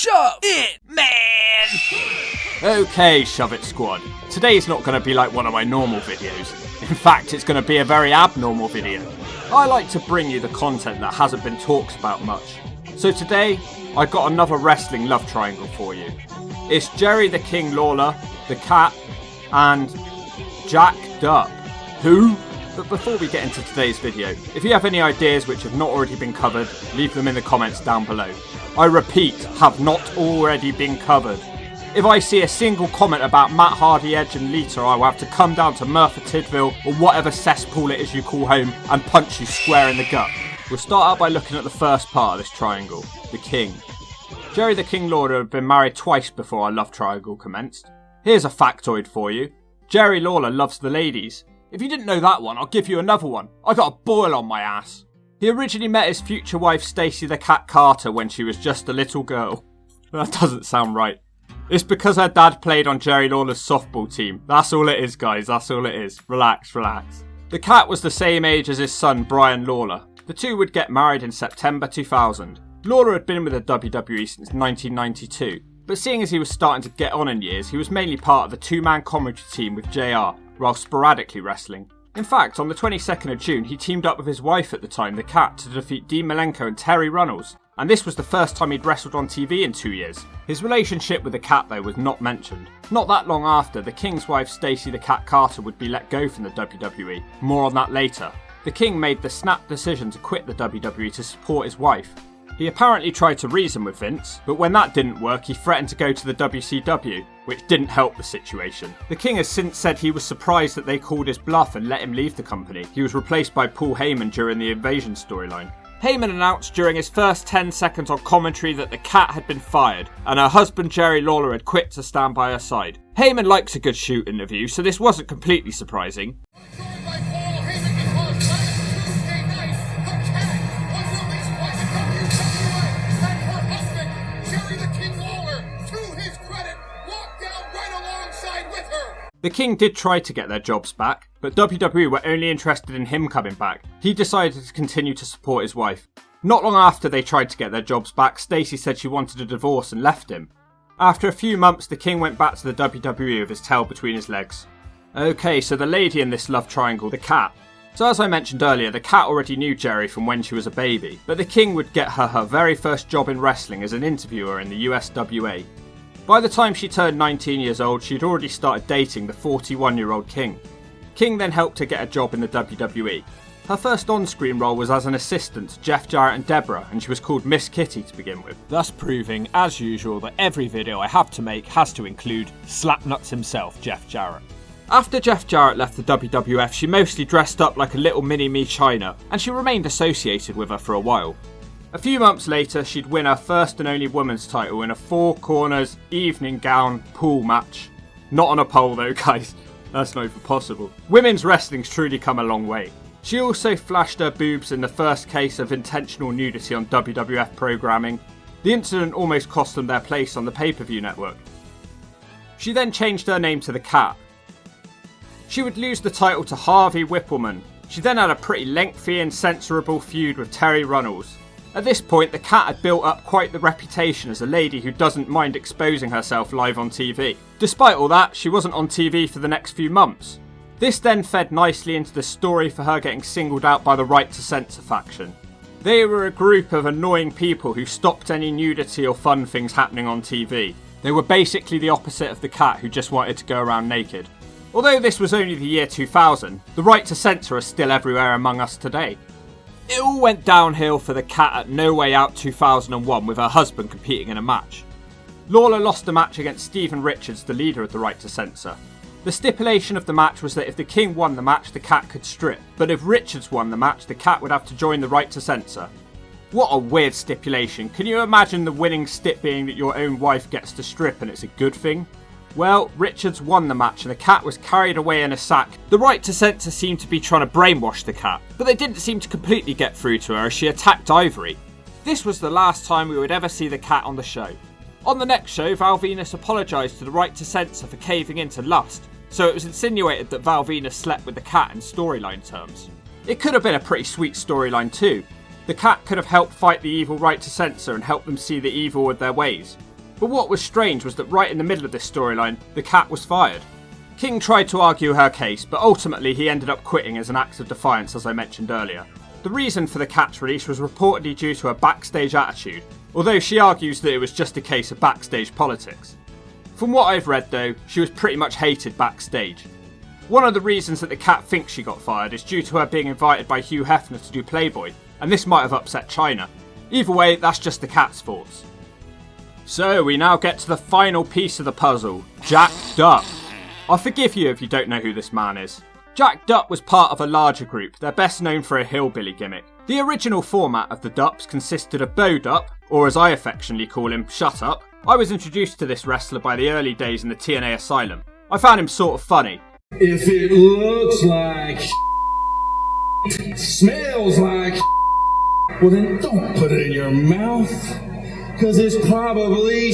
Shove it, man! Okay, Shove It Squad. Today's not going to be like one of my normal videos. In fact, it's going to be a very abnormal video. I like to bring you the content that hasn't been talked about much. So today, I got another wrestling love triangle for you. It's Jerry the King Lawler, the Cat, and Jack Dupps. Who? But before we get into today's video, if you have any ideas which have not already been covered, leave them in the comments down below. I repeat, have not already been covered. If I see a single comment about Matt Hardy, Edge and Lita, I will have to come down to Merthyr Tydfil or whatever cesspool it is you call home and punch you square in the gut. We'll start out by looking at the first part of this triangle, the King. Jerry the King Lawler had been married twice before our love triangle commenced. Here's a factoid for you. Jerry Lawler loves the ladies. If you didn't know that one, I'll give you another one. I got a boil on my ass. He originally met his future wife Stacey the Cat Carter when she was just a little girl. That doesn't sound right. It's because her dad played on Jerry Lawler's softball team. That's all it is, guys. That's all it is. Relax. The Cat was the same age as his son Brian Lawler. The two would get married in September 2000. Lawler had been with the WWE since 1992, but seeing as he was starting to get on in years, he was mainly part of the two-man comedy team with JR, while sporadically wrestling. In fact, on the 22nd of June, he teamed up with his wife at the time, the Cat, to defeat Dean Malenko and Terry Runnels, and this was the first time he'd wrestled on TV in 2 years. His relationship with the Cat, though, was not mentioned. Not that long after, the King's wife Stacey the Cat Carter would be let go from the WWE. More on that later. The King made the snap decision to quit the WWE to support his wife. He apparently tried to reason with Vince, but when that didn't work, he threatened to go to the WCW, which didn't help the situation. The King has since said he was surprised that they called his bluff and let him leave the company. He was replaced by Paul Heyman during the Invasion storyline. Heyman announced during his first 10 seconds on commentary that the Cat had been fired, and her husband Jerry Lawler had quit to stand by her side. Heyman likes a good shoot interview, so this wasn't completely surprising. The King did try to get their jobs back, but WWE were only interested in him coming back. He decided to continue to support his wife. Not long after they tried to get their jobs back, Stacey said she wanted a divorce and left him. After a few months, the King went back to the WWE with his tail between his legs. Okay, so the lady in this love triangle, the Cat. So as I mentioned earlier, the Cat already knew Jerry from when she was a baby, but the King would get her very first job in wrestling as an interviewer in the USWA. By the time she turned 19 years old, she'd already started dating the 41-year-old King. King then helped her get a job in the WWE. Her first on-screen role was as an assistant to Jeff Jarrett and Deborah, and she was called Miss Kitty to begin with. Thus proving, as usual, that every video I have to make has to include Slapnuts himself, Jeff Jarrett. After Jeff Jarrett left the WWF, she mostly dressed up like a little mini-me Chyna, and she remained associated with her for a while. A few months later, she'd win her first and only women's title in a four corners evening gown pool match. Not on a pole though, guys. That's not even possible. Women's wrestling's truly come a long way. She also flashed her boobs in the first case of intentional nudity on WWF programming. The incident almost cost them their place on the pay-per-view network. She then changed her name to the Cat. She would lose the title to Harvey Whippleman. She then had a pretty lengthy and censorable feud with Terry Runnels. At this point, the Cat had built up quite the reputation as a lady who doesn't mind exposing herself live on TV. Despite all that, she wasn't on TV for the next few months. This then fed nicely into the story for her getting singled out by the Right to Censor faction. They were a group of annoying people who stopped any nudity or fun things happening on TV. They were basically the opposite of the Cat who just wanted to go around naked. Although this was only the year 2000, the Right to Censor is still everywhere among us today. It all went downhill for the Cat at No Way Out 2001 with her husband competing in a match. Lawler lost the match against Stephen Richards, the leader of the Right to Censor. The stipulation of the match was that if the King won the match, the Cat could strip, but if Richards won the match, the Cat would have to join the Right to Censor. What a weird stipulation. Can you imagine the winning stip being that your own wife gets to strip and it's a good thing? Well, Richards won the match and the Cat was carried away in a sack. The Right to Censor seemed to be trying to brainwash the Cat, but they didn't seem to completely get through to her as she attacked Ivory. This was the last time we would ever see the Cat on the show. On the next show, Val Venis apologised to the Right to Censor for caving into lust, so it was insinuated that Val Venis slept with the Cat in storyline terms. It could have been a pretty sweet storyline too. The Cat could have helped fight the evil Right to Censor and help them see the evil of their ways. But what was strange was that right in the middle of this storyline, the cat was fired. King tried to argue her case, but ultimately he ended up quitting as an act of defiance, as I mentioned earlier. The reason for the cat's release was reportedly due to her backstage attitude, although she argues that it was just a case of backstage politics. From what I've read though, she was pretty much hated backstage. One of the reasons that the cat thinks she got fired is due to her being invited by Hugh Hefner to do Playboy, and this might have upset China. Either way, that's just the cat's faults. So we now get to the final piece of the puzzle, Jack Dupps. I'll forgive you if you don't know who this man is. Jack Dupps was part of a larger group, they're best known for a hillbilly gimmick. The original format of the Dupps consisted of Bo Dupp, or as I affectionately call him, Shut Up. I was introduced to this wrestler by the early days in the TNA Asylum. I found him sort of funny. If it looks like smells like well then don't put it in your mouth, cause it's probably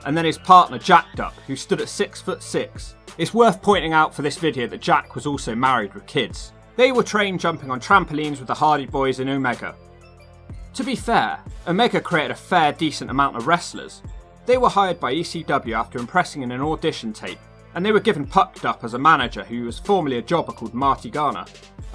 And then his partner Jack Dupps, who stood at 6'6". It's worth pointing out for this video that Jack was also married with kids. They were trained jumping on trampolines with the Hardy Boys in Omega. To be fair, Omega created a fair decent amount of wrestlers. They were hired by ECW after impressing in an audition tape, and they were given Pucked Up as a manager who was formerly a jobber called Marty Garner.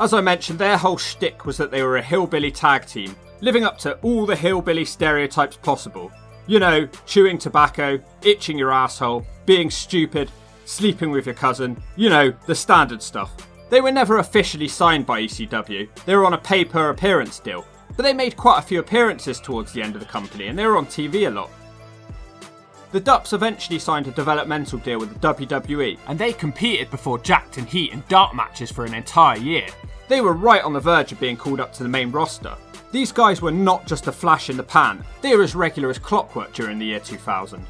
As I mentioned, their whole shtick was that they were a hillbilly tag team, living up to all the hillbilly stereotypes possible. You know, chewing tobacco, itching your asshole, being stupid, sleeping with your cousin, you know, the standard stuff. They were never officially signed by ECW, they were on a pay-per-appearance deal, but they made quite a few appearances towards the end of the company and they were on TV a lot. The Dupps eventually signed a developmental deal with the WWE, and they competed before Jacked and Heat in dark matches for an entire year. They were right on the verge of being called up to the main roster. These guys were not just a flash in the pan, they were as regular as clockwork during the year 2000.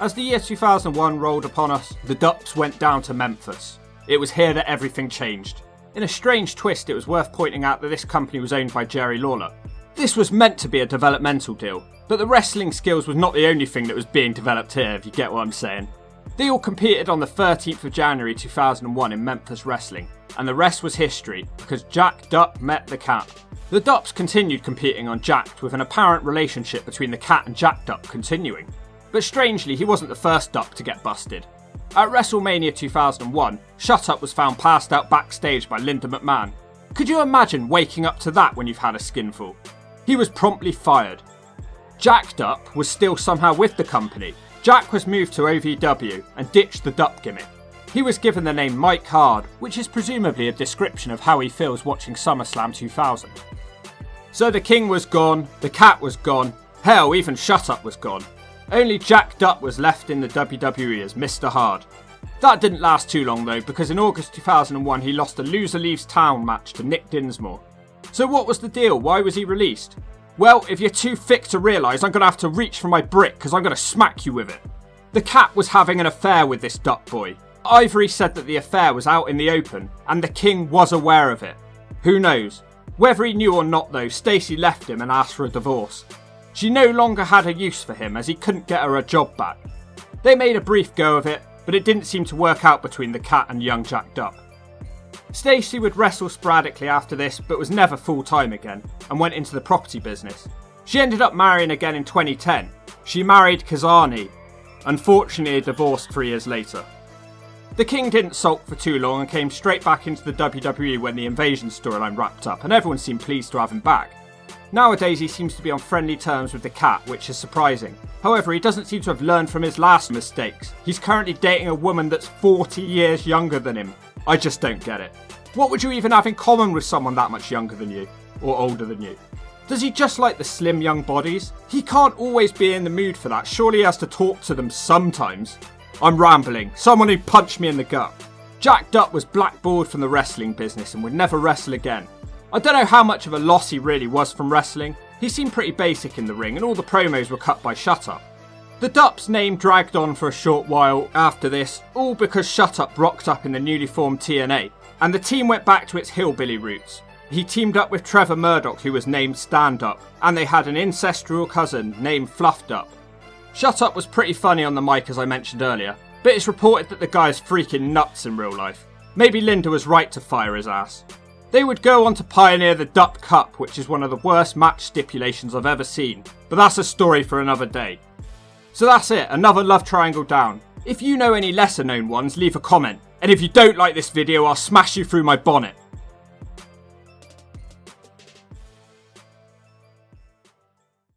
As the year 2001 rolled upon us, the Dupps went down to Memphis. It was here that everything changed. In a strange twist, it was worth pointing out that this company was owned by Jerry Lawler. This was meant to be a developmental deal, but the wrestling skills was not the only thing that was being developed here, if you get what I'm saying. They all competed on the 13th of January 2001 in Memphis Wrestling, and the rest was history, because Jack Dupps met the Cat. The Dupps continued competing on Jacked, with an apparent relationship between the Cat and Jack Dupps continuing. But strangely, he wasn't the first Dupps to get busted. At WrestleMania 2001, Shut Up was found passed out backstage by Linda McMahon. Could you imagine waking up to that when you've had a skinful? He was promptly fired. Jack Dupps was still somehow with the company. Jack was moved to OVW and ditched the Dupps gimmick. He was given the name Mike Hard, which is presumably a description of how he feels watching SummerSlam 2000. So the King was gone, the Cat was gone, hell, even Shut Up was gone. Only Jack Dupps was left in the WWE as Mr. Hard. That didn't last too long though, because in August 2001 he lost a loser leaves town match to Nick Dinsmore. So what was the deal? Why was he released? Well, if you're too thick to realise, I'm going to have to reach for my brick because I'm going to smack you with it. The Cat was having an affair with this Dupps boy. Ivory said that the affair was out in the open, and the King was aware of it. Who knows? Whether he knew or not though, Stacey left him and asked for a divorce. She no longer had a use for him as he couldn't get her a job back. They made a brief go of it, but it didn't seem to work out between the Cat and young Jack Dupps. Stacey would wrestle sporadically after this, but was never full-time again, and went into the property business. She ended up marrying again in 2010. She married Kazani, unfortunately divorced 3 years later. The King didn't sulk for too long and came straight back into the WWE when the Invasion storyline wrapped up, and everyone seemed pleased to have him back. Nowadays he seems to be on friendly terms with the Cat, which is surprising. However, he doesn't seem to have learned from his last mistakes. He's currently dating a woman that's 40 years younger than him. I just don't get it. What would you even have in common with someone that much younger than you? Or older than you? Does he just like the slim young bodies? He can't always be in the mood for that. Surely he has to talk to them sometimes. I'm rambling. Someone who punched me in the gut. Jack Dupps was blackballed from the wrestling business and would never wrestle again. I don't know how much of a loss he really was from wrestling. He seemed pretty basic in the ring and all the promos were cut by Shut Up. The Dupps name dragged on for a short while after this, all because Shut Up rocked up in the newly formed TNA, and the team went back to its hillbilly roots. He teamed up with Trevor Murdoch, who was named Stand Up, and they had an ancestral cousin named Fluffed Up. Shut Up was pretty funny on the mic as I mentioned earlier, but it's reported that the guy's freaking nuts in real life. Maybe Linda was right to fire his ass. They would go on to pioneer the Dupps Cup, which is one of the worst match stipulations I've ever seen, but that's a story for another day. So that's it, another love triangle down. If you know any lesser known ones, leave a comment. And if you don't like this video, I'll smash you through my bonnet.